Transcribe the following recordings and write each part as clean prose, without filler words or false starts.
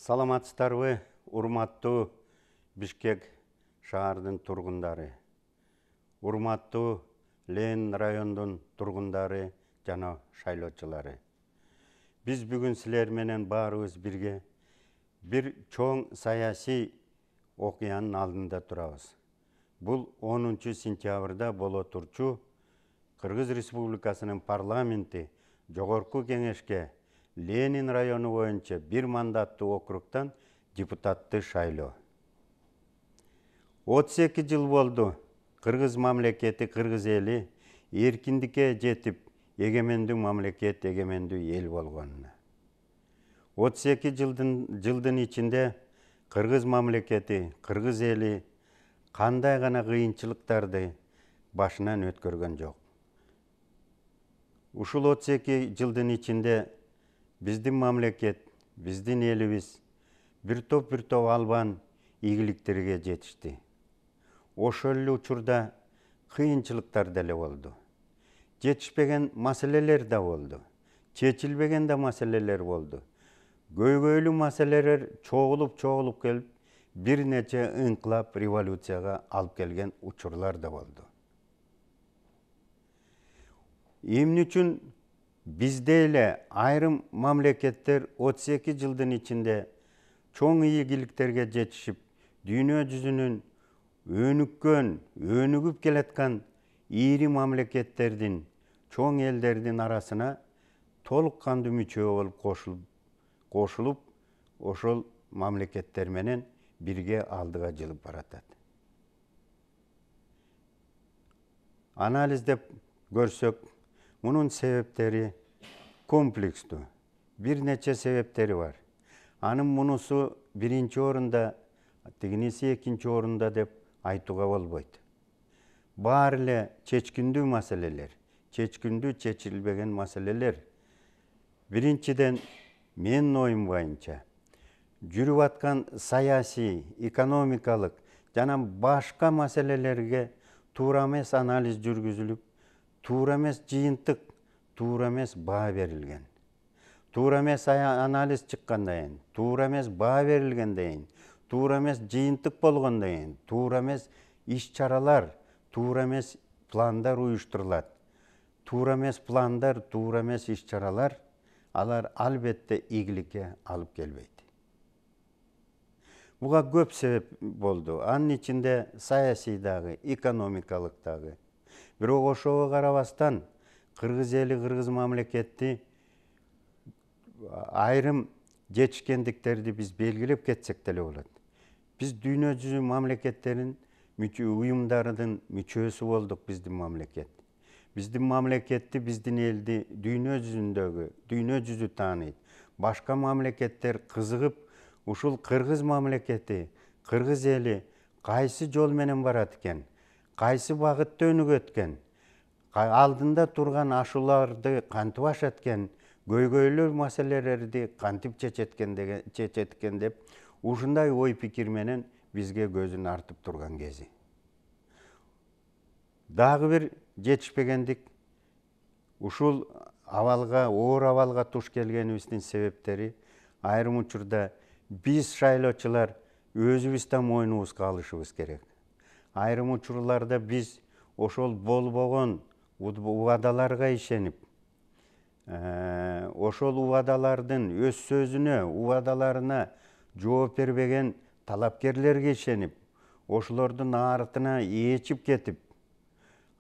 Саламатсыздарбы, урматтуу Бишкек шаардын тургундары, урматтуу Ленин райондун тургундары жана шайлоочулары. Биз бүгүн силер менен баарыбыз бирге бир чоң саясий окуянын алдында турабыз. Бул 10 сентябрда боло турчу Кыргыз Республикасынын парламенти жогорку кеңешке Ленин району боюнча бир мандаттуу округтан депутатты шайлоо. 32 жыл болду Кыргыз мамлекети, Кыргыз эли эркиндикке жетип, эгемендүү мамлекет, эгемендүү эл болгонуна. 32 жылдын ичинде Кыргыз мамлекети, Кыргыз эли кандай гана кыйынчылыктарды башынан өткөргөн жок. Ушул 32 жылдын ичинде биздин мамлекет, биздин элибиз бир топ албан ийгиликтерге жетишти. Ошол эле учурда кыйынчылыктар деле болду. Жетишпеген маселелер да болду. Чечилбеген да маселелер болду. Көйгөйлүү маселелер чогулуп келип, бир нече инкылап, революцияга алып келген учурлар да болду. Эмне үчүн бизде эле айрым мамлекеттер 32 жылдын ичинде чоң ийгиликтерге жетишип, дүйнө жүзүнүн өнүгүп келаткан ири мамлекеттердин, чоң элдердин арасына толук кандуу мүчө болуп кошулуп, ошол мамлекеттер менен бирге алдыга жылып баратат. Анализдеп көрсөк, мунун себептери комплекстүү. Бир нече себептери бар. Анын мунусу биринчи орунда, тигиниси экинчи орунда деп айтууга болбойт. Баары эле чечкиндүү маселелер, чечилбеген маселелер. Биринчиден, менин оюм боюнча, жүрүп аткан саясий, экономикалык жана башка маселелерге туура эмес анализ жүргүзүлүп, туура эмес жыйынтык, туура эмес баа берилген. Туура эмес анализ чыккандан кийин, туура эмес баа берилгенден кийин, туура эмес жыйынтык болгондон кийин, туура эмес иш-чаралар, туура эмес пландар уюштурулат. Туура эмес пландар, туура эмес иш-чаралар, алар албетте ийгиликке алып келбейт. Буга көп себеп болду. Анын ичинде саясий дагы, экономикалык дагы. Бирок ошого карабастан Кыргыз эли, Кыргыз мамлекети айрым жетишкендиктерди биз белгилеп кетсек деле болот. Биз дүйнө жүзү мамлекеттерин уюмдарынын мүчөсү болдук биздин мамлекет. Биздин мамлекетти, биздин элди дүйнө жүзү тааныйт. Башка мамлекеттер кызыгып, ушул Кыргыз мамлекети, Кыргыз эли кайсы жол менен барат экен, кайсы багытта өнүгөт экен, алдында турган ашууларды кантип ашат экен, көйгөйлүү маселелерди кантип чечет экен деп, ушундай ой пикир менен бизге көзүн артып турган кези. Дагы бир жетишпегендик, ушул оор абалга туш келгенибиздин себептери айрым учурда биз шайлоочулар өзүбүз да мойнубузга алышыбыз керек. Айрым учурларда биз ошол болбогон убадаларга ишенип, ошол убадалардын өз сөзүнө, убадаларына жооп бербеген талапкерлерге ишенип, ошолордун артына ээрчип кетип,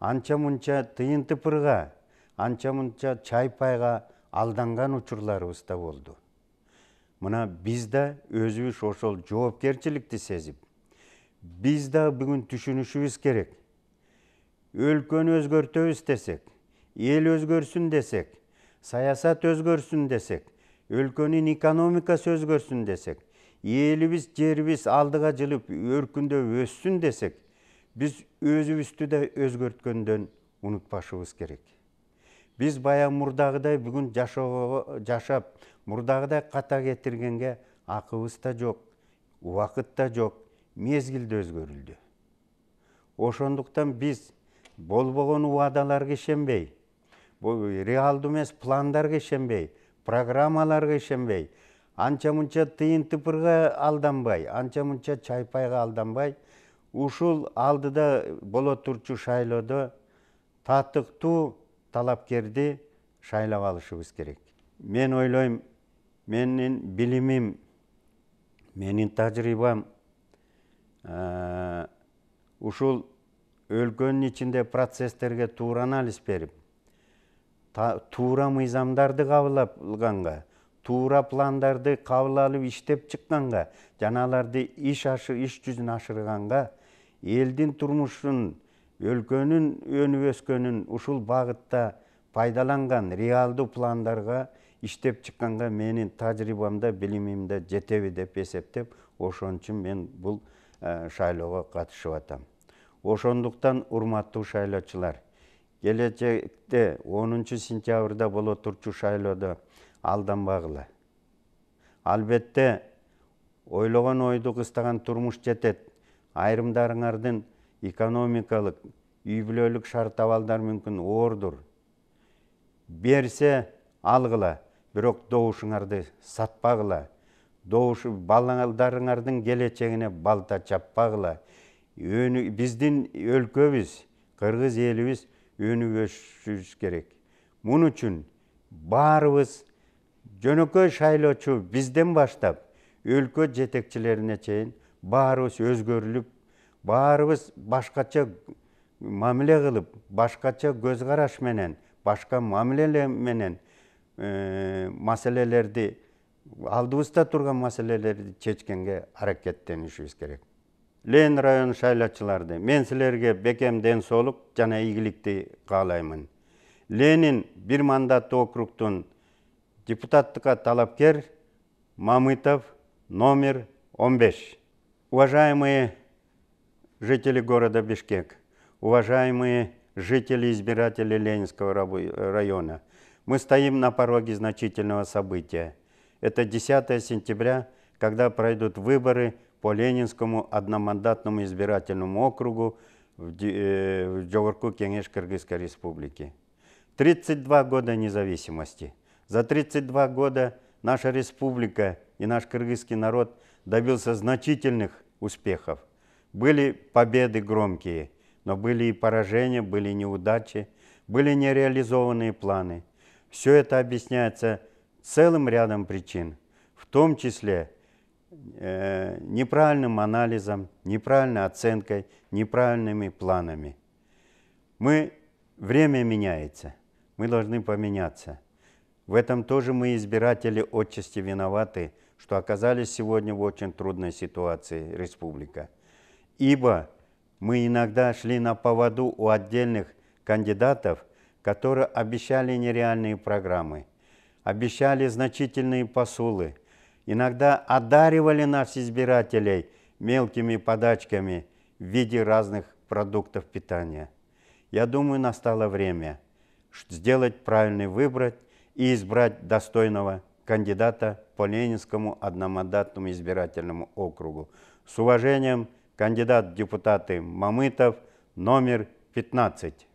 анча-мунча тыйын тыпырга, анча-мунча чайпайга алданган учурларыбыз да болду. Мына биз да өзүбүз ошол жоопкерчиликти сезип, биз да бүгүн түшүнүшүбүз керек. Өлкөнү өзгөртөбүз десек, эл өзгөрсүн десек, саясат өзгөрсүн десек, өлкөнүн экономикасы өзгөрсүн десек, элибиз, жерибиз алдыга жылып, өркүндөп өссүн десек, биз өзүбүздү да өзгөрткөндөн унутпашыбыз керек. Биз баягы мурдагыдай бүгүн жашап, мурдагыдай ката кетиргенге акыбыз да жок, убакыт да жок, мезгил да өзгөрүлдү. Ошондуктан биз болбогон убадаларга ишенбей, реалдуу эмес пландарга ишенбей, программаларга ишенбей, анча мынча тыйын тыпырга алданбай, анча мынча чайпайга алданбай, ушул алдыда боло турчу шайлоодо татыктуу талапкерди шайлап алышыбыз керек. Мен ойлойм, менин билимим, менин тажрыйбам ушул өлкөнүн ичинде процесстерге туура анализ берип, туура мыйзамдарды кабыл алганга, туура пландарды кабыл алып иштеп чыкканга, жана аларды иш жүзүнө ашырганга, элдин турмушун, өлкөнүн өнүп өскөнүн ушул багытта пайдаланган реалдуу пландарга иштеп чыкканга менин тажрыйбамда, билимимде жетеби деп эсептеп, ошон үчүн мен бул шайлоого катышып атам. Ошондуктан урматтуу шайлоочулар, келечекте 10 сентябрда боло турчу шайлоодо алданбагыла. Албетте ойлогон ойду кыстаган турмуш жетет. Айрымдарыңардын экономикалык, үй бүлөлүк шарт абалдар мүмкүн оордур. Берсе алгыла, бирок добушуңарды сатпагыла. Балдарыңардын келечегине балта чаппагыла. Биздин өлкөбүз, кыргыз элибиз өнүп өсүшүбүз керек. Мун үчүн баарыбыз жөнөкөй шайлоочу бизден баштап өлкө жетекчилерине чейин баарыбыз өзгөрүлүп, баарыбыз башкача мамиле кылып, башкача көз караш менен, башка мамиле менен маселелерди, алдыбызда турган маселелерди чечкенге аракеттенишибиз керек. Ленин району шайлоочуларды, мен силерге бекем ден соолук жана ийгиликти каалаймын. Ленин бир мандаттуу округтун депутаттыкка талапкер Мамытов, номер 15. Уважаемые жители города Бишкек, уважаемые жители и избиратели Ленинского района, мы стоим на пороге значительного события. Это 10 сентября, когда пройдут выборы по Ленинскому одномандатному избирательному округу в Жогорку Кеңеш Кыргызской Республики. 32 года независимости. За 32 года наша республика и наш кыргызский народ добился значительных успехов. Были победы громкие, но были и поражения, были неудачи, были нереализованные планы. Все это объясняется целым рядом причин, в том числе неправильным анализом, неправильной оценкой, неправильными планами. Время меняется, мы должны поменяться. В этом тоже мы, избиратели, отчасти виноваты, что оказались сегодня в очень трудной ситуации республика. Ибо мы иногда шли на поводу у отдельных кандидатов, которые обещали нереальные программы, обещали значительные посулы, иногда одаривали нас, избирателей, мелкими подачками в виде разных продуктов питания. Я думаю, настало время сделать правильный выбор и избрать достойного кандидата по Ленинскому одномандатному избирательному округу. С уважением, кандидат в депутаты Мамытов, номер 15.